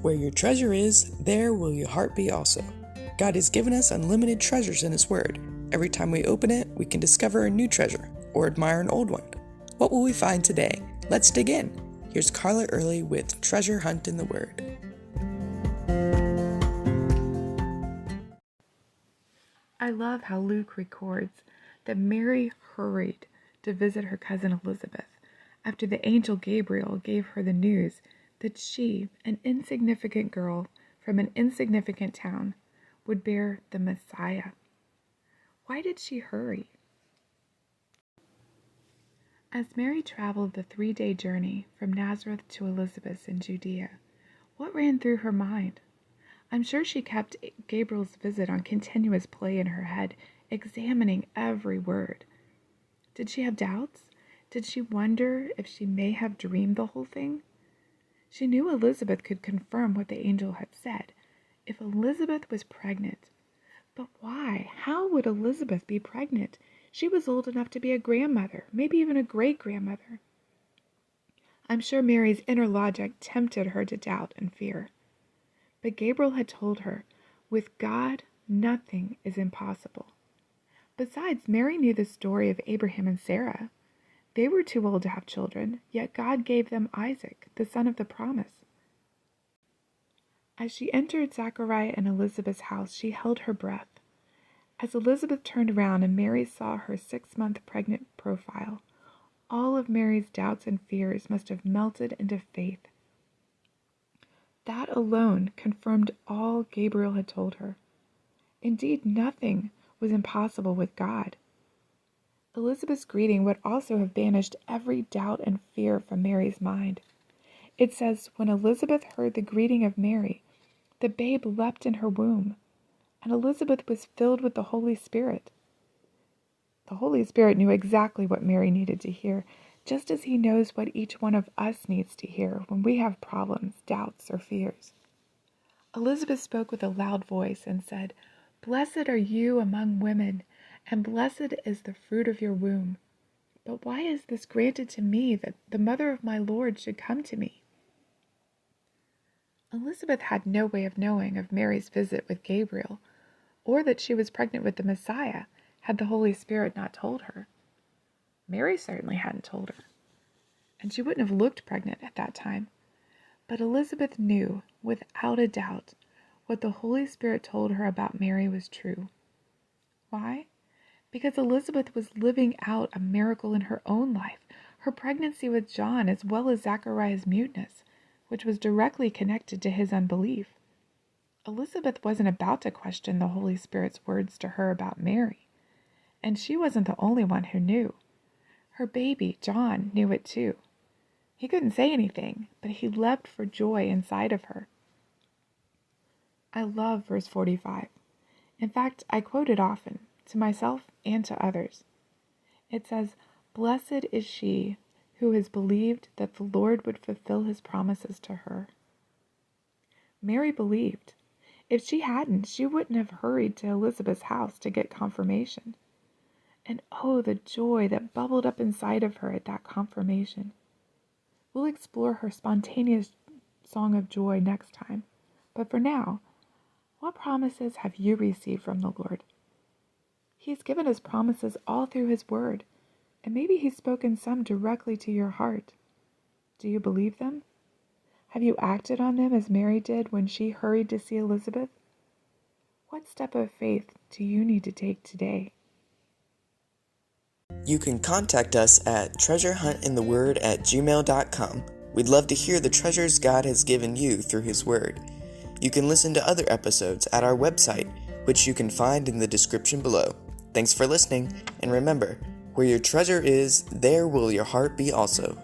Where your treasure is, there will your heart be also. God has given us unlimited treasures in His Word. Every time we open it, we can discover a new treasure or admire an old one. What will we find today? Let's dig in. Here's Carla Early with Treasure Hunt in the Word. I love how Luke records that Mary hurried to visit her cousin Elizabeth after the angel Gabriel gave her the news that she, an insignificant girl from an insignificant town, would bear the Messiah. Why did she hurry? As Mary traveled the 3-day journey from Nazareth to Elizabeth in Judea, what ran through her mind? I'm sure she kept Gabriel's visit on continuous play in her head, examining every word. Did she have doubts? Did she wonder if she may have dreamed the whole thing? She knew Elizabeth could confirm what the angel had said. If Elizabeth was pregnant. But why? How would Elizabeth be pregnant? She was old enough to be a grandmother, maybe even a great-grandmother. I'm sure Mary's inner logic tempted her to doubt and fear. But Gabriel had told her, with God, nothing is impossible. Besides, Mary knew the story of Abraham and Sarah. They were too old to have children, yet God gave them Isaac, the son of the promise. As she entered Zachariah and Elizabeth's house, she held her breath. As Elizabeth turned around and Mary saw her 6-month pregnant profile, all of Mary's doubts and fears must have melted into faith. That alone confirmed all Gabriel had told her. Indeed, nothing was impossible with God. Elizabeth's greeting would also have banished every doubt and fear from Mary's mind. It says, when Elizabeth heard the greeting of Mary, the babe leapt in her womb, and Elizabeth was filled with the Holy Spirit. The Holy Spirit knew exactly what Mary needed to hear, just as He knows what each one of us needs to hear when we have problems, doubts, or fears. Elizabeth spoke with a loud voice and said, "Blessed are you among women, and blessed is the fruit of your womb. But why is this granted to me, that the mother of my Lord should come to me?" Elizabeth had no way of knowing of Mary's visit with Gabriel, or that she was pregnant with the Messiah, had the Holy Spirit not told her. Mary certainly hadn't told her, and she wouldn't have looked pregnant at that time. But Elizabeth knew, without a doubt, what the Holy Spirit told her about Mary was true. Why? Because Elizabeth was living out a miracle in her own life, her pregnancy with John as well as Zachariah's muteness, which was directly connected to his unbelief. Elizabeth wasn't about to question the Holy Spirit's words to her about Mary, and she wasn't the only one who knew. Her baby, John, knew it too. He couldn't say anything, but he leapt for joy inside of her. I love verse 45. In fact, I quote it often, to myself and to others. It says, "Blessed is she who has believed that the Lord would fulfill His promises to her." Mary believed. If she hadn't, she wouldn't have hurried to Elizabeth's house to get confirmation. And oh, the joy that bubbled up inside of her at that confirmation. We'll explore her spontaneous song of joy next time. But for now, what promises have you received from the Lord? He's given us promises all through His Word, and maybe He's spoken some directly to your heart. Do you believe them? Have you acted on them as Mary did when she hurried to see Elizabeth? What step of faith do you need to take today? You can contact us at treasurehuntintheword@gmail.com. We'd love to hear the treasures God has given you through His Word. You can listen to other episodes at our website, which you can find in the description below. Thanks for listening, and remember, where your treasure is, there will your heart be also.